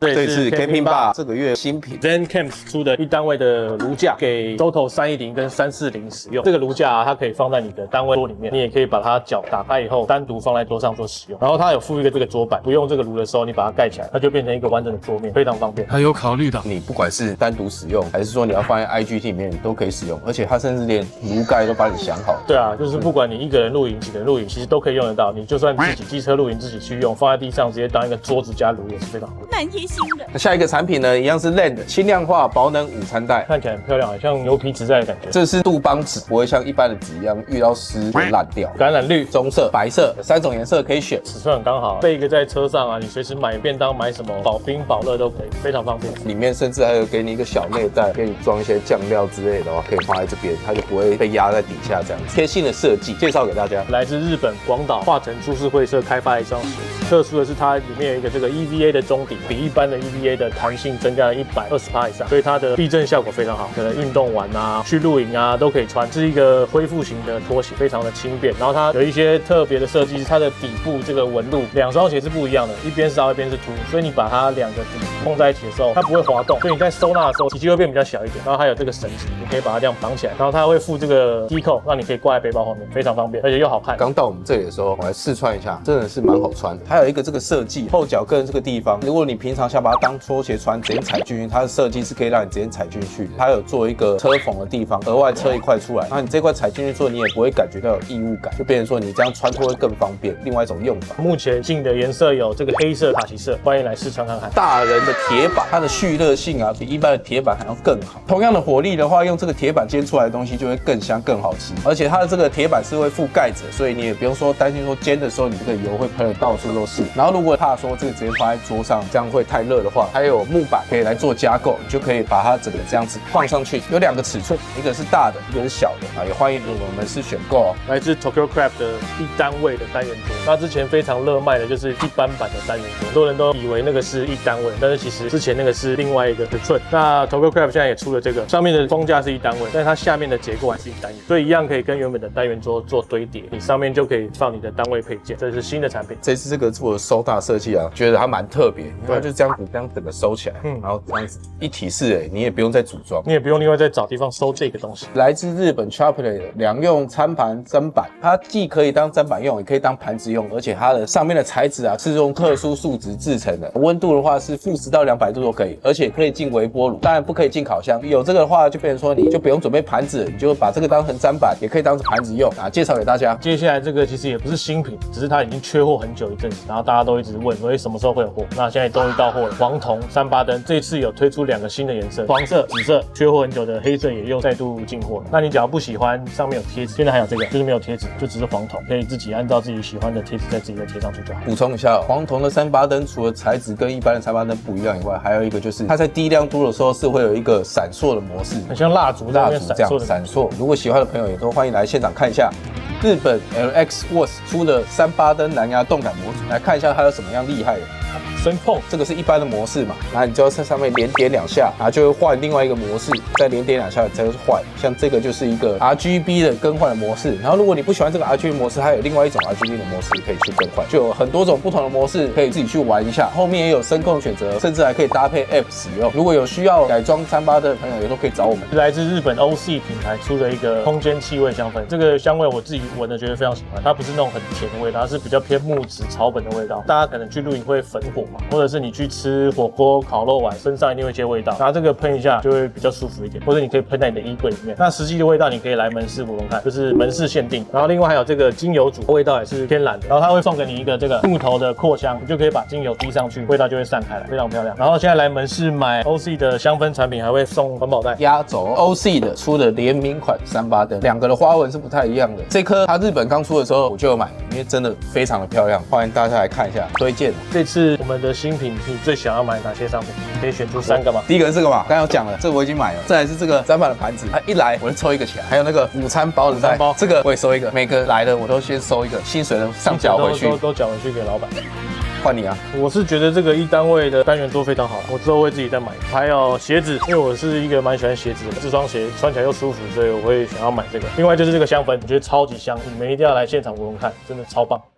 这次 Camping Bar 这个月新品 Zen Camps 出的1单位的炉架，给 Zoto 310跟340使用。这个炉架它可以放在你的单位桌里面，你也可以把它脚打开以后单独放在桌上做使用。然后它有附一个这个桌板，不用这个炉的时候，你把它盖起来，它就变成一个完整的桌面，非常方便。还有考虑到你不管是单独使用，还是说你要放在 IGT 里面，你都可以使用。而且它甚至连炉盖都帮你想好。对啊，就是不管你一个人露营、几个人露营，其实都可以用得到。你就算自己机车露营自己去用，放在地上直接当一个桌子加炉也是非常好的。蛮贴心的。那下一个产品呢，一样是 Land 轻量化保冷午餐袋，看起来很漂亮，好像牛皮纸袋的感觉。这是杜邦纸，不会像一般的纸一样遇到湿会烂掉。橄榄绿、棕色、白色3种颜色可以选，尺寸很刚好，备一个在车上啊，你随时买便当、买什么保冰保热都可以，非常方便。里面甚至还有给你一个小内袋，给你装一些酱料之类的话，可以放在这边，它就不会被压在底下这样子。贴心的设计，介绍给大家。来自日本广岛化成株式会社开发的一双鞋子，特殊的是它里面有一个这个 EVA 的中底，比一般的 EVA 的弹性增加了120%以上，所以它的避震效果非常好，可能运动完啊、去露营啊都可以穿。是一个恢复型的拖鞋，非常的轻便。然后它有一些特别的设计，它的底部这个纹路，两双鞋是不一样的，一边是凹，一边是凸，所以你把它两个底碰在一起的时候，它不会滑动，所以你在收纳的时候体积会变比较小一点。然后还有这个绳子，你可以把它这样绑起来，然后它会附这个低扣，让你可以挂在背包后面，非常方便，而且又好看。刚到我们这里的时候，我来试穿一下，真的是蛮好穿的。还有一个这个设计，后脚跟这个地方，如果你平常想把它当拖鞋穿，直接踩进去，它的设计是可以让你直接踩进去的。它有做一个车缝的地方，额外车一块出来，然后你这块踩进去之后，你也不会感觉到有异物感，就变成说你这样穿脱会更方便。另外一种用法，目前进的颜色有这个黑色、卡其色，欢迎来试穿看看。大人的铁板，它的蓄热性啊，比一般的铁板还要更好。同样的火力的话，用这个铁板煎出来的东西就会更香、更好吃。而且它的这个铁板是会附盖子，所以你也不用说担心说煎的时候你这个油会喷得到处都是。然后如果怕说这个直接放在桌上，这样会太热的话，还有木板可以来做加购，你就可以把它整个这样子放上去。有2个尺寸，一个是大的，一个是小的啊，也欢迎我们是选购哦。来自 Tokyo Craft 的1单位的单元桌，那之前非常热卖的就是一般版的单元桌，很多人都以为那个是1单位，但是其实之前那个是另外一个尺寸。那 Tokyo Craft 现在也出了这个，上面的封架是1单位，但是它下面的结构还是1单元，所以一样可以跟原本的单元桌做堆叠，你上面就可以放你的单位配件，这是新的产品。这次这个做的收纳设计啊，觉得它蛮特别，因为它就这样子整个收起来，然后这样子一体式，你也不用再组装，你也不用另外再找地方收这个东西。来自日本 Chopley 的2用餐盘砧板，它既可以当砧板用，也可以当盘子用，而且它的上面的材质啊是用特殊树脂制成的，温度的话是-10到200度都可以，而且可以进微波炉，当然不可以进烤箱。有这个的话，就变成说你就不用准备盘子，你就把这个当成砧板，也可以当成盘子用啊。介绍给大家。接下来这个其实也不是新品，只是它已经缺货很久一阵子，然后大家都一直问，所以什么时候会有货？那现在终于到货了。黄铜3八灯这次有推出2个新的颜色，黄色、紫色，缺货很久的黑色也又再度进货了。那你只要不喜欢上面有贴纸，现在还有这个就是没有贴纸，就只是黄铜，可以自己按照自己喜欢的贴纸再自己再贴上去就好。补充一下，黄铜的3八灯除了材质跟一般的3八灯不一样以外，还有一个就是它在低亮度的时候是会有一个闪烁的模式，很像蜡烛这样闪烁。如果喜欢的朋友也都欢迎来现场看一下。日本 LX Works 出的3八灯蓝牙动感模组，来看一下它有什么样厉害的。声控这个是一般的模式嘛，然后你就要在上面连点2下，然后就会换另外一个模式，再连点2下才会换。像这个就是一个 RGB 的更换的模式，然后如果你不喜欢这个 RGB 模式，还有另外一种 RGB 的模式可以去更换，就有很多种不同的模式可以自己去玩一下。后面也有声控选择，甚至还可以搭配 App 使用。如果有需要改装3八灯的朋友，也都可以找我们。来自日本 OC 品牌出的一个空间气味香氛，这个香味我自己闻的觉得非常喜欢，它不是那种很甜的味道，它是比较偏木质草本的味道。大家可能去露营会焚火嘛，或者是你去吃火锅、烤肉完，身上一定会有一些味道，拿这个喷一下就会比较舒服一点，或者你可以喷在你的衣柜里面。那实际的味道你可以来门市闻闻看，就是门市限定。然后另外还有这个精油组，味道也是天然的，然后它会送给你一个这个木头的扩香，你就可以把精油滴上去，味道就会散开来，非常漂亮。然后现在来门市买 OC 的香氛产品，还会送环保袋。压轴 OC 的出的联名款3八灯，2个的花纹是不太一样的。这颗它日本刚出的时候我就有买，因为真的非常的漂亮，欢迎大家来看一下，推荐。这次我们的新品，你最想要买哪些商品？你可以选出3个吗？第一个是这个嘛，刚刚有讲了，这个我已经买了。再来是这个砧板的盘子，它一来我就抽一个起来。还有那个午餐保冷袋，这个我也收一个。每个来的我都先收一个，薪水都上缴回去，都缴回去给老板。换你啊！我是觉得这个1单位的单元桌非常好，我之后会自己再买。还有鞋子，因为我是一个蛮喜欢鞋子的，这双鞋穿起来又舒服，所以我会想要买这个。另外就是这个香氛，我觉得超级香，你们一定要来现场闻闻看，真的超棒。